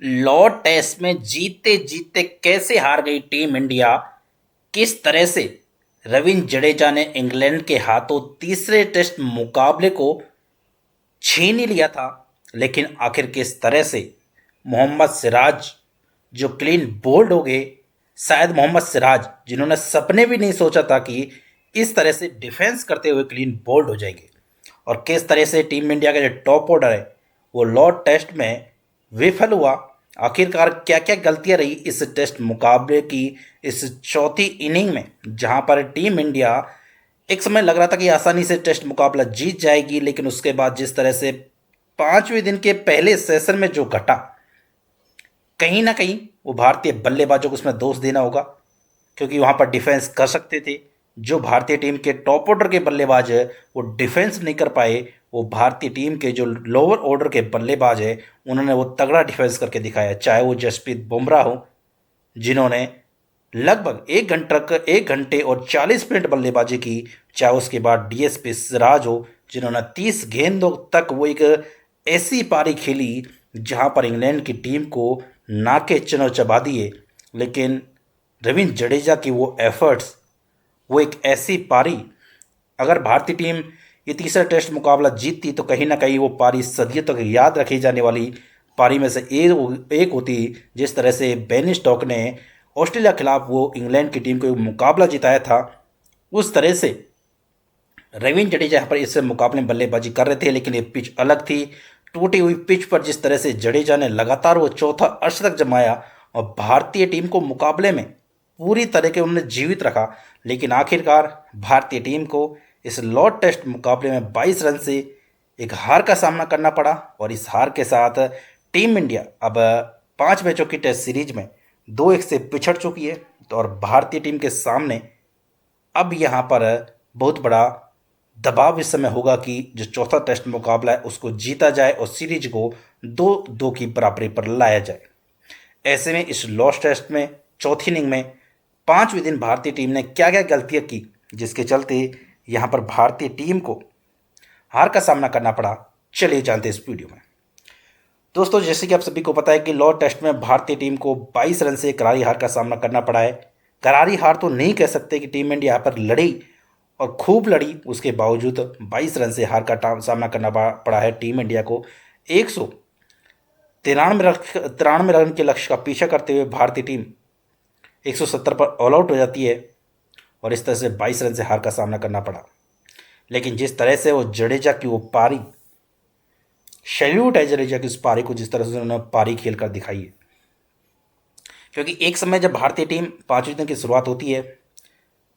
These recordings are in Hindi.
लॉर्ड टेस्ट में जीते जीते कैसे हार गई टीम इंडिया। किस तरह से रविंद्र जडेजा ने इंग्लैंड के हाथों तीसरे टेस्ट मुकाबले को छीन ही लिया था, लेकिन आखिर किस तरह से मोहम्मद सिराज जो क्लीन बोल्ड हो गए। शायद मोहम्मद सिराज जिन्होंने सपने भी नहीं सोचा था कि इस तरह से डिफेंस करते हुए क्लीन बोल्ड हो जाएंगे। और किस तरह से टीम इंडिया का जो टॉप ऑर्डर है वो लॉर्ड टेस्ट में विफल हुआ। आखिरकार क्या क्या गलतियां रही इस टेस्ट मुकाबले की, इस चौथी इनिंग में, जहां पर टीम इंडिया एक समय लग रहा था कि आसानी से टेस्ट मुकाबला जीत जाएगी, लेकिन उसके बाद जिस तरह से पांचवें दिन के पहले सेशन में जो घटा, कहीं ना कहीं वो भारतीय बल्लेबाजों को उसमें दोष देना होगा, क्योंकि वहां पर डिफेंस कर सकते थे। जो भारतीय टीम के टॉप ऑर्डर के बल्लेबाज है वो डिफेंस नहीं कर पाए। वो भारतीय टीम के जो लोअर ऑर्डर के बल्लेबाज है उन्होंने वो तगड़ा डिफेंस करके दिखाया, चाहे वो जसप्रीत बुमराह हो जिन्होंने लगभग 1 घंटे और 40 मिनट बल्लेबाजी की, चाहे उसके बाद डीएसपी सिराज हो जिन्होंने 30 गेंदों तक वो एक ऐसी पारी खेली जहां पर इंग्लैंड की टीम को नाके चनौ चबा दिए। लेकिन रविंद्र जडेजा की वो एफर्ट्स, वो एक ऐसी पारी, अगर भारतीय टीम ये तीसरा टेस्ट मुकाबला जीतती तो कहीं ना कहीं वो पारी सदियों तक याद रखी जाने वाली पारी में से एक होती। जिस तरह से बेन स्टोक्स ने ऑस्ट्रेलिया खिलाफ वो इंग्लैंड की टीम को मुकाबला जिताया था, उस तरह से रविंद्र जडेजा यहाँ पर इस मुकाबले में बल्लेबाजी कर रहे थे। लेकिन ये पिच अलग थी। टूटी हुई पिच पर जिस तरह से जडेजा ने लगातार वो चौथा अर्धशतक जमाया और भारतीय टीम को मुकाबले में पूरी तरह के उन्होंने जीवित रखा। लेकिन आखिरकार भारतीय टीम को इस लॉर्ड टेस्ट मुकाबले में 22 रन से एक हार का सामना करना पड़ा। और इस हार के साथ टीम इंडिया अब 5 मैचों की टेस्ट सीरीज में 2-1 से पिछड़ चुकी है। तो और भारतीय टीम के सामने अब यहाँ पर बहुत बड़ा दबाव इस समय होगा कि जो चौथा टेस्ट मुकाबला है उसको जीता जाए और सीरीज को 2-2 की बराबरी पर लाया जाए। ऐसे में इस लॉस्ट टेस्ट में चौथी इनिंग में पांचवें दिन भारतीय टीम ने क्या क्या गलतियां की, जिसके चलते यहां पर भारतीय टीम को हार का सामना करना पड़ा, चलिए जानते हैं इस वीडियो में। दोस्तों, जैसे कि आप सभी को पता है कि लॉर्ड टेस्ट में भारतीय टीम को 22 रन से करारी हार का सामना करना पड़ा है। करारी हार तो नहीं कह सकते कि टीम इंडिया यहाँ पर लड़ी और खूब लड़ी, उसके बावजूद 22 रन से हार का सामना करना पड़ा है टीम इंडिया को। 193 रन के लक्ष्य का पीछा करते हुए भारतीय टीम 170 पर ऑल आउट हो जाती है और इस तरह से 22 रन से हार का सामना करना पड़ा। लेकिन जिस तरह से वो जडेजा की वो पारी, सैल्यूट है जडेजा की उस पारी को, जिस तरह से उन्होंने पारी खेल कर दिखाई है। क्योंकि एक समय जब भारतीय टीम 5वें दिन की शुरुआत होती है,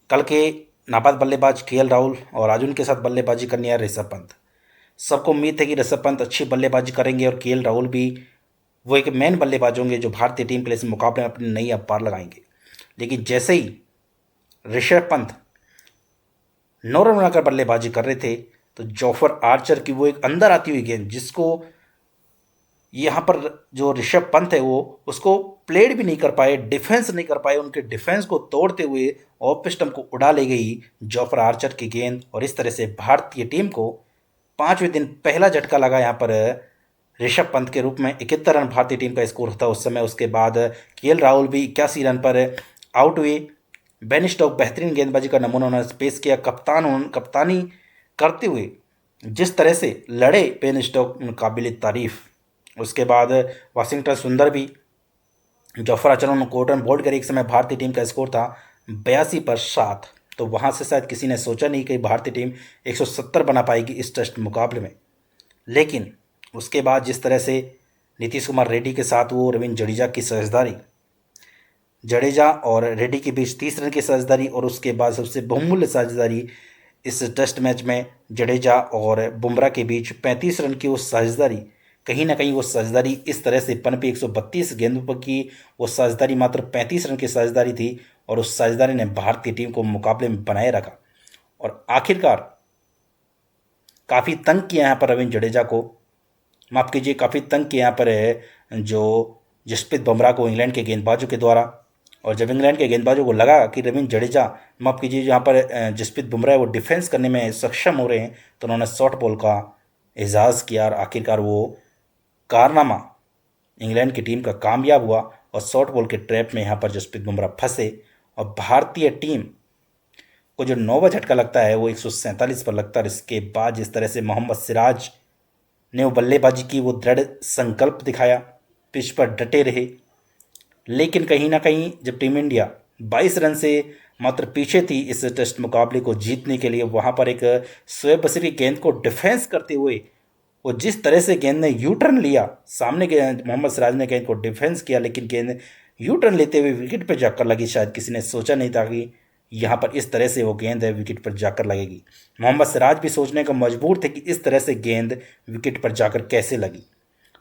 कल के नाबाद बल्लेबाज केएल राहुल और आज उनके साथ बल्लेबाजी करनी है ऋषभ पंत। सबको उम्मीद है कि ऋषभ पंत अच्छी बल्लेबाजी करेंगे और केएल राहुल भी वो एक मेन बल्लेबाज होंगे जो भारतीय टीम के लिए इस मुकाबले में अपनी नई अपार लगाएंगे। लेकिन जैसे ही ऋषभ पंत 9 रन बनाकर बल्लेबाजी कर रहे थे तो जोफर आर्चर की वो एक अंदर आती हुई गेंद, जिसको यहाँ पर जो ऋषभ पंत है वो उसको प्लेड भी नहीं कर पाए, डिफेंस नहीं कर पाए, उनके डिफेंस को तोड़ते हुए ऑफ स्टंप को उड़ा ले गई जोफर आर्चर की गेंद। और इस तरह से भारतीय टीम को 5वें दिन पहला झटका लगा यहाँ पर ऋषभ पंत के रूप में। 71 रन भारतीय टीम का स्कोर था उस समय। उसके बाद केएल राहुल भी 81 रन पर आउट हुए। बेन स्टोक्स बेहतरीन गेंदबाजी का नमूना उन्होंने पेश किया, कप्तानी करते हुए जिस तरह से लड़े बेन स्टोक्स, काबिल तारीफ। उसके बाद वाशिंगटन सुंदर भी जोफर आर्चर ने कोर्टन बोल्ड कर। एक समय भारतीय टीम का स्कोर था 82 पर 7। तो वहाँ से शायद किसी ने सोचा नहीं कि भारतीय टीम 170 बना पाएगी इस टेस्ट मुकाबले में। लेकिन उसके बाद जिस तरह से नीतीश कुमार रेड्डी के साथ वो रविंद्र जडेजा की साझेदारी, जडेजा और रेड्डी के बीच 30 रन की साझेदारी, और उसके बाद सबसे बहुमूल्य साझेदारी इस टेस्ट मैच में जडेजा और बुमराह के बीच 35 रन की वो साझेदारी, कहीं ना कहीं वो साझेदारी इस तरह से पनपी। 132 गेंदों पर की वो साझेदारी मात्र 35 रन की साझेदारी थी और उस साझेदारी ने भारतीय टीम को मुकाबले में बनाए रखा और आखिरकार काफ़ी तंग किया यहाँ पर रविंद्र जडेजा को, माफ़ कीजिए, काफ़ी तंग किया यहाँ पर जो जसप्रीत बुमराह को इंग्लैंड के गेंदबाजों के द्वारा। और जब इंग्लैंड के गेंदबाजों को लगा कि रविंद्र जडेजा, माफ़ कीजिए, यहाँ पर जसप्रीत बुमराह वो डिफेंस करने में सक्षम हो रहे हैं, तो उन्होंने शॉर्ट बॉल का एजाज़ किया और आखिरकार वो कारनामा इंग्लैंड की टीम का कामयाब हुआ और शॉर्ट बॉल के ट्रैप में यहाँ पर जसप्रीत बुमराह फंसे और भारतीय टीम को जो नौवा झटका लगता है वो 147 पर लगता है। इसके बाद जिस तरह से मोहम्मद सिराज ने वो बल्लेबाजी की, वो दृढ़ संकल्प दिखाया, पिच पर डटे रहे, लेकिन कहीं ना कहीं जब टीम इंडिया 22 रन से मात्र पीछे थी इस टेस्ट मुकाबले को जीतने के लिए, वहाँ पर एक शोएब बशीर की गेंद को डिफेंस करते हुए वो जिस तरह से गेंद ने यू टर्न लिया, सामने के मोहम्मद सिराज ने गेंद को डिफेंस किया, लेकिन गेंद यू टर्न लेते हुए विकेट पर जाकर लगी। शायद किसी ने सोचा नहीं था कि यहाँ पर इस तरह से वो गेंद है विकेट पर जाकर लगेगी। मोहम्मद सिराज भी सोचने को मजबूर थे कि इस तरह से गेंद विकेट पर जाकर कैसे लगी,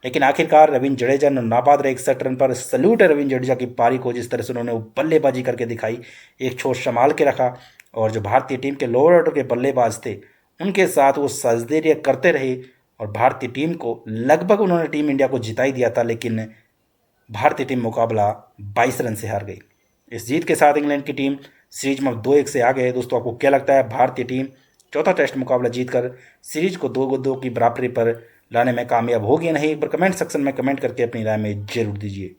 लेकिन आखिरकार रविंद्र जडेजा ने नाबाद रहे 61 रन पर। सल्यूट है रविंद्र जडेजा की पारी को, जिस तरह से उन्होंने बल्लेबाजी करके दिखाई, एक छोर संभाल के रखा और जो भारतीय टीम के लोअर ऑर्डर के बल्लेबाज थे उनके साथ वो सजदेरिया करते रहे और भारतीय टीम को लगभग उन्होंने टीम इंडिया को जिता ही दिया था, लेकिन भारतीय टीम मुकाबला 22 रन से हार गई। इस जीत के साथ इंग्लैंड की टीम सीरीज में 2-1 से आगे है। दोस्तों, आपको क्या लगता है, भारतीय टीम चौथा टेस्ट मुकाबला जीतकर सीरीज को 2-2 की बराबरी पर लाने में कामयाब होगी या नहीं? एक बार कमेंट सेक्शन में कमेंट करके अपनी राय में जरूर दीजिए।